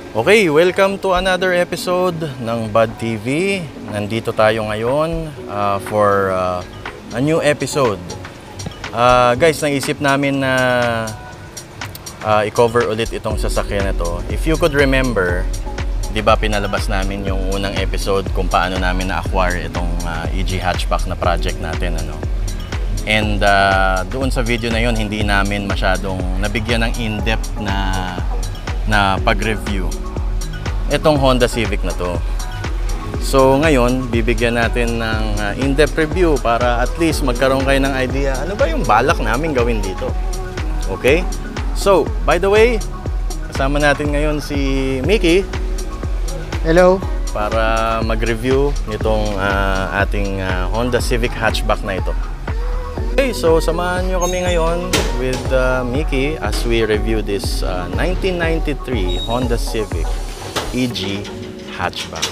Okay, welcome to another episode ng Bud TV. Nandito tayo ngayon for a new episode. Guys, naisip namin na i-cover ulit itong sasakyan na to. If you could remember, di ba pinalabas namin yung unang episode kung paano namin na-acquire itong EG hatchback na project natin, ano? And doon sa video na yon, hindi namin masyadong nabigyan ng in-depth na pag-review itong Honda Civic na to. So ngayon, bibigyan natin ng in-depth review para at least magkaroon kayo ng idea ano ba yung balak namin gawin dito. Okay? So, by the way, kasama natin ngayon si Mickey. Hello. Para mag-review nitong ating Honda Civic hatchback na ito. Okay, so samahan nyo kami ngayon with Mickey as we review this 1993 Honda Civic EG hatchback.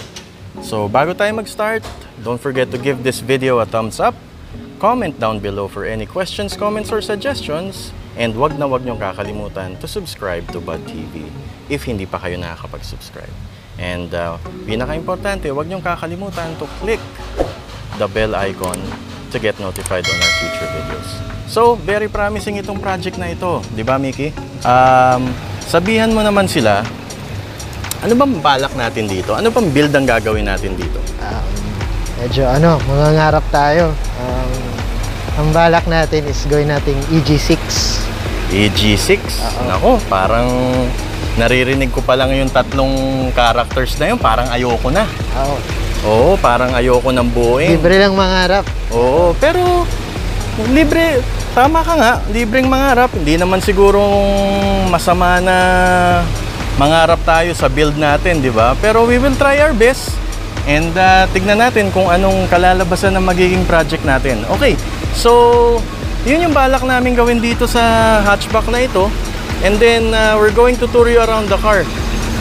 So bago tayo mag-start, don't forget to give this video a thumbs up, comment down below for any questions, comments, or suggestions, and wag niyong kakalimutan to subscribe to Bud TV if hindi pa kayo nakakapag-subscribe. And pinaka-importante, wag niyong kakalimutan to click the bell icon to get notified on our future videos. So, very promising itong project na ito. Di ba, Mickey? Sabihan mo naman sila, ano bang balak natin dito? Ano bang build ang gagawin natin dito? Medyo mangangarap tayo. Ang balak natin is gawin nating EG6. EG6? Nako, parang naririnig ko pa lang yung tatlong characters na yun. Parang ayoko na. Oo, parang ayoko ng buuin. Libre lang mangarap. Oo, pero libre, tama ka nga, libreng mangarap. Hindi naman siguro masama na mangarap tayo sa build natin, di ba? Pero we will try our best and tignan natin kung anong kalalabasan ng magiging project natin. Okay, so yun yung balak namin gawin dito sa hatchback na ito. And then we're going to tour you around the car.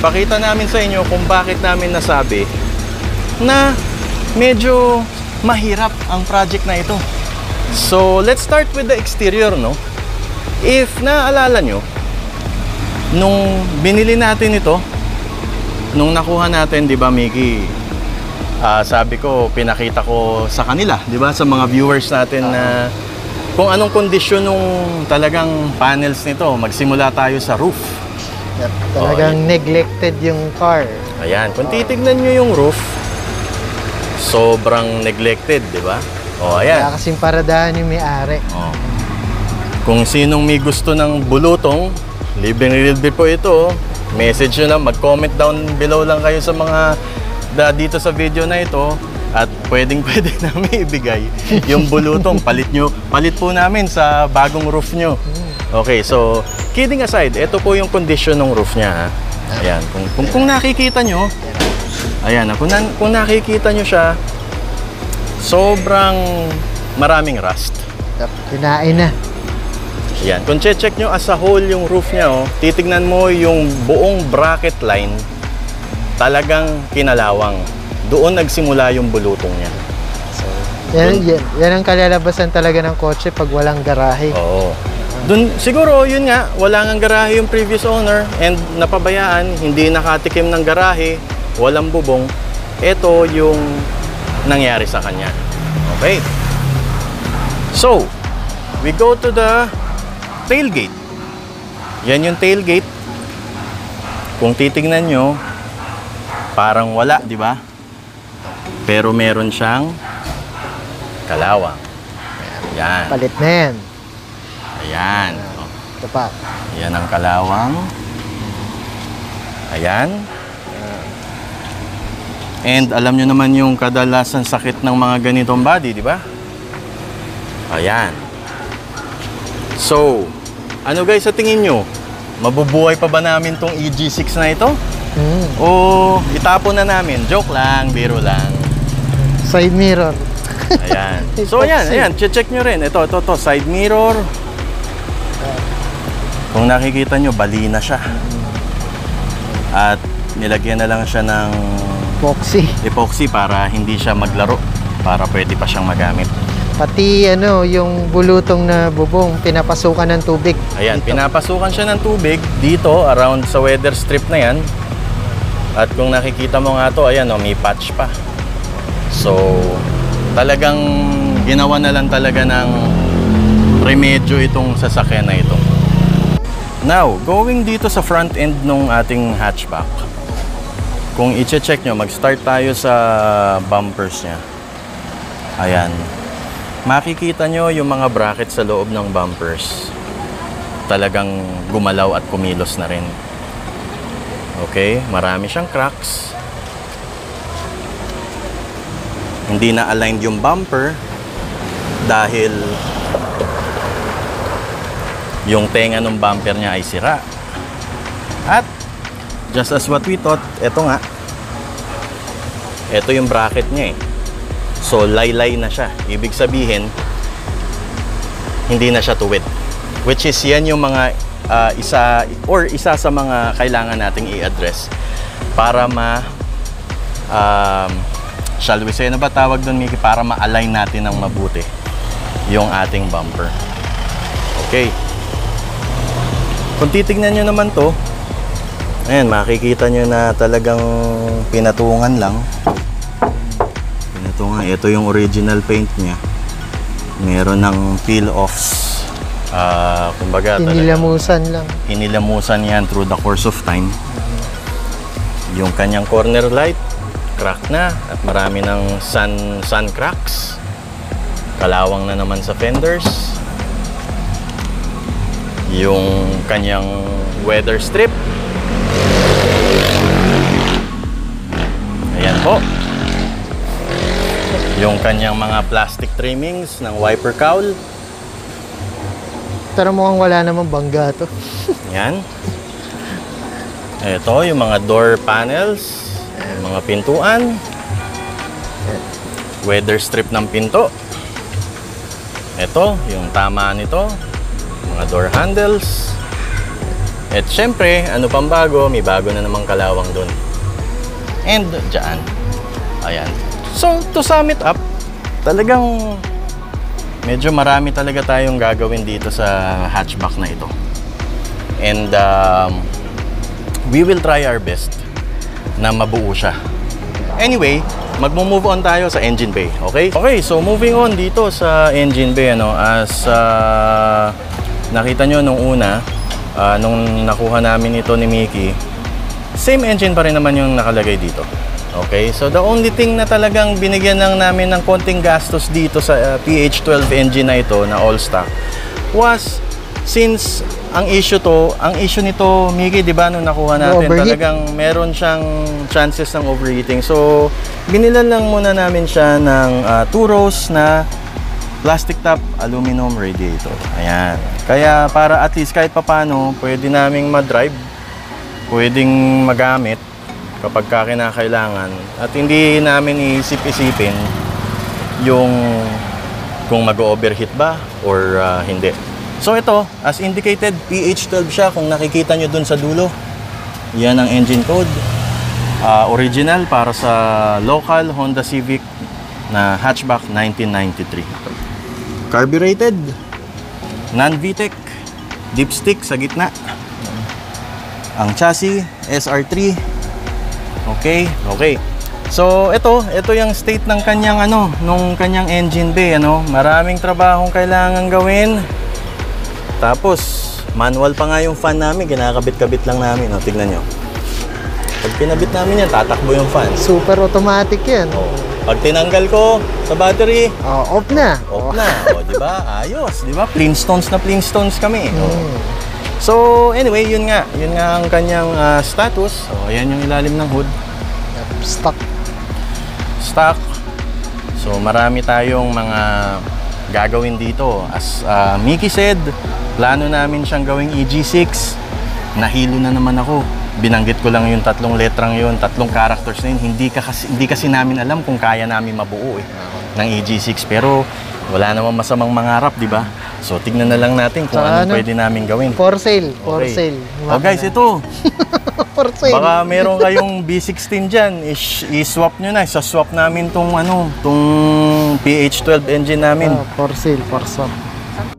Pakita namin sa inyo kung bakit namin nasabi na medyo mahirap ang project na ito. So, let's start with the exterior, no? If naaalala nyo, nung binili natin ito, nung nakuha natin, di ba, Mickey? Sabi ko, pinakita ko sa kanila, di ba, sa mga viewers natin na kung anong kondisyon nung talagang panels nito. Magsimula tayo sa roof. Yep, talagang neglected yung car. Ayan, kung titignan nyo yung roof, sobrang neglected, di ba? O, ayan. Kaya kasing paradahan yung may-ari. O. Kung sinong may gusto ng bulutong, libre po ito. Message nyo lang, mag-comment down below lang kayo sa mga dito sa video na ito. At pwede namin ibigay yung bulutong. Palit po namin sa bagong roof nyo. Okay, so, kidding aside, ito po yung condition ng roof niya. Ha? Ayan, kung nakikita nyo, ayan, kung nakikita nyo siya, sobrang maraming rust. Kinain na. Ayan, kung check nyo as a whole yung roof niya, titignan mo yung buong bracket line, talagang kinalawang. Doon nagsimula yung bulutong niya. So, yan ang kalalabasan talaga ng kotse pag walang garahe. Oo. Dun, siguro, yun nga, wala ngang garahe yung previous owner and napabayaan, hindi nakatikim ng garahe, walang bubong. Ito yung nangyari sa kanya. Okay. So, we go to the tailgate. Yan yung tailgate. Kung titingnan nyo, parang wala, di ba? Pero meron siyang kalawang. Yan. Palit na yan. Ayan. Ito pa. Yan ang kalawang. Ayan. And alam nyo naman yung kadalasan sakit ng mga ganitong body, di ba? Ayan. So, ano guys sa tingin nyo? Mabubuhay pa ba namin tong EG6 na ito? O itapon na namin? Joke lang, biro lang. Side mirror. Ayan. So ayan, check nyo rin. Ito, side mirror. Kung nakikita nyo, bali na siya. At nilagyan na lang siya ng epoxy para hindi siya maglaro. Para pwede pa siyang magamit. Pati yung bulutong na bubong, pinapasukan ng tubig. Ayan, dito. Pinapasukan siya ng tubig dito around sa weather strip na yan. At kung nakikita mo nga to, ayan oh, may patch pa. So, talagang ginawa na lang talaga ng remedyo itong sasakyan na ito. Now, going dito sa front end ng ating hatchback. Kung i-check nyo, mag-start tayo sa bumpers niya. Ayan. Makikita nyo yung mga bracket sa loob ng bumpers. Talagang gumalaw at kumilos na rin. Okay, marami siyang cracks. Hindi na aligned yung bumper dahil yung tenga ng bumper niya ay sira. At just as what we thought, eto nga. Ito yung bracket niya eh. So laylay na siya. Ibig sabihin, hindi na siya tuwid. Which is yan yung mga isa sa mga kailangan nating i-address para shall we say, ano ba tawag doon, Mickey? Para ma-align natin ng mabuti yung ating bumper. Okay. Kung titignan nyo naman to, ayan, makikita nyo na talagang pinatungan lang. Pinatungan. Ito yung original paint niya. Meron ng peel-offs. Kumbaga, Inilamusan lang. Inilamusan yan through the course of time. Yung kanyang corner light, crack na. At marami ng sun cracks. Kalawang na naman sa fenders. Yung kanyang weather strip. Ayan po. Yung kanyang mga plastic trimmings ng wiper cowl. Pero mukhang wala namang bangga to. Yan. Ito, yung mga door panels, yung mga pintuan, weather strip ng pinto. Ito, yung tama nito, mga door handles. At syempre, ano pang bago, may bago na namang kalawang dun. And dyan. Ayan. So, to sum it up, talagang medyo marami talaga tayong gagawin dito sa hatchback na ito. And we will try our best na mabuo siya. Anyway, magmo-move on tayo sa engine bay, okay? Okay, so moving on dito sa engine bay, ano, as nakita nyo nung una, nung nakuha namin ito ni Mickey, same engine pa rin naman yung nakalagay dito. Okay, so the only thing na talagang binigyan lang namin ng konting gastos dito sa PH12 engine na ito na all stock was since ang issue nito, Mickey, di ba, nung nakuha natin, talagang meron siyang chances ng overheating. So, binilan lang muna namin siya ng 2 rows na plastic top aluminum radiator. Ayan. Kaya para at least kahit papano, pwede naming ma-drive, pwedeng magamit kapag kinakailangan, at hindi namin iisip-isipin yung kung mag-overheat ba or hindi. So ito, as indicated, PH12 siya. Kung nakikita nyo dun sa dulo, yan ang engine code. Original para sa local Honda Civic na hatchback 1993. Carbureted, non-VTEC, dipstick sa gitna. Ang chassis, SR3. Okay. So ito yung state ng kanyang nung kanyang engine bay, Maraming trabahong kailangan gawin. Tapos manual pa nga yung fan namin, kinakabit-kabit lang namin, tignan nyo. Pag pinabit namin yan, tatakbo yung fan. Super automatic yan. Pag tinanggal ko sa battery, off na. Off na. Di ba? Ayos, di ba? Flintstones kami. So, anyway, yun nga ang kanyang status. So, ayan yung ilalim ng hood. Stock. So, marami tayong mga gagawin dito. As Mickey said, plano namin siyang gawing EG6. Nahilo na naman ako. Binanggit ko lang yung 3 letrang yun, 3 characters na yun. Hindi kasi namin alam kung kaya namin mabuo ng EG6. Pero wala namang masamang mangarap, di ba? So, tignan na lang natin kung anong pwede namin gawin. For sale. Oh guys, ito. For sale. Baka meron kayong B16 dyan. I-swap nyo na. Isa-swap namin tong PH12 engine namin. For sale, for swap.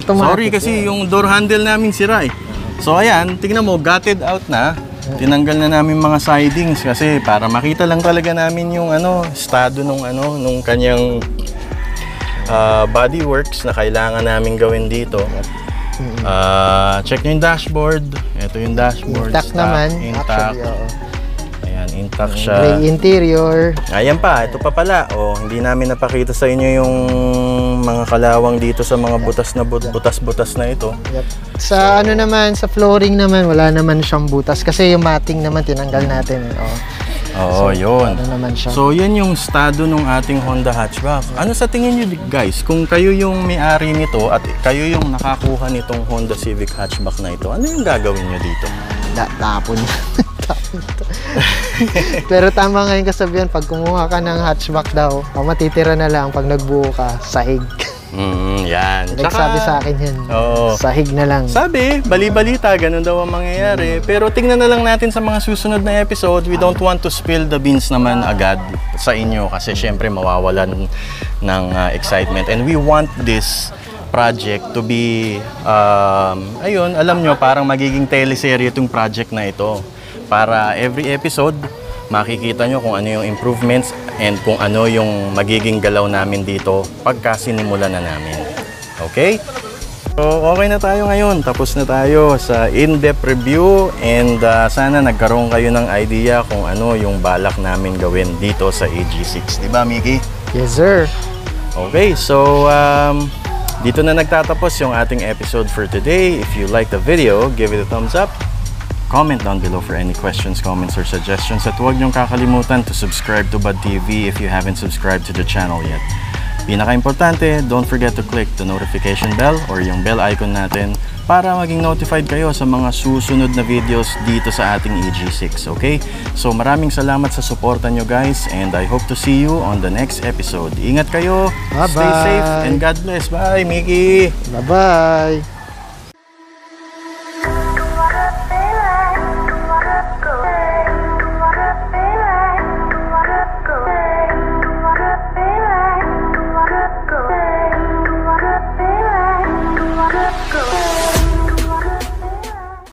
Sorry kasi yung door handle namin sira eh. So ayan, tignan mo, gutted out na. Tinanggal na namin mga sidings kasi para makita lang talaga namin yung estado nung kanyang bodyworks na kailangan namin gawin dito. Check nyo yung dashboard. Ito yung dashboard. Intact naman. Intact. Actually, oo. Ayan, intact siya. Gray interior. Ayan pa, ito pa pala. Hindi namin napakita sa inyo yung mga kalawang dito sa mga butas-butas na ito. Yep. Sa naman, sa flooring naman, wala naman siyang butas. Kasi yung matting naman, tinanggal natin. Oo, yun. Naman siya. So, yan yung estado ng ating Honda hatchback. Ano sa tingin nyo, guys? Kung kayo yung may-ari nito at kayo yung nakakuha nitong Honda Civic hatchback na ito, ano yung gagawin nyo dito? Tapon. Pero tama nga yung kasabihan, pag kumuha ka ng hatchback daw, matitira na lang pag nagbuo ka, sahig. Yan. Nagsabi sa akin yan. Sahig na lang. Sabi, bali-balita, ganun daw ang mangyayari. Pero tingnan na lang natin sa mga susunod na episode. We don't want to spill the beans naman agad sa inyo kasi syempre mawawalan ng excitement. And we want this project to be, ayun, alam nyo, parang magiging teleserye itong project na ito. Para every episode, makikita nyo kung ano yung improvements and kung ano yung magiging galaw namin dito pagka sinimulan na namin. Okay? So, okay na tayo ngayon. Tapos na tayo sa in-depth review and sana nagkaroon kayo ng idea kung ano yung balak namin gawin dito sa AG6. Diba, Mickey? Yes, sir. Okay, so dito na nagtatapos yung ating episode for today. If you like the video, give it a thumbs up. Comment down below for any questions, comments, or suggestions. At huwag niyong kakalimutan to subscribe to Bud TV if you haven't subscribed to the channel yet. Pinaka-importante, don't forget to click the notification bell or yung bell icon natin para maging notified kayo sa mga susunod na videos dito sa ating EG6, okay? So maraming salamat sa suporta nyo guys and I hope to see you on the next episode. Ingat kayo, Bye-bye. stay safe, and God bless. Bye, Mickey! Bye-bye.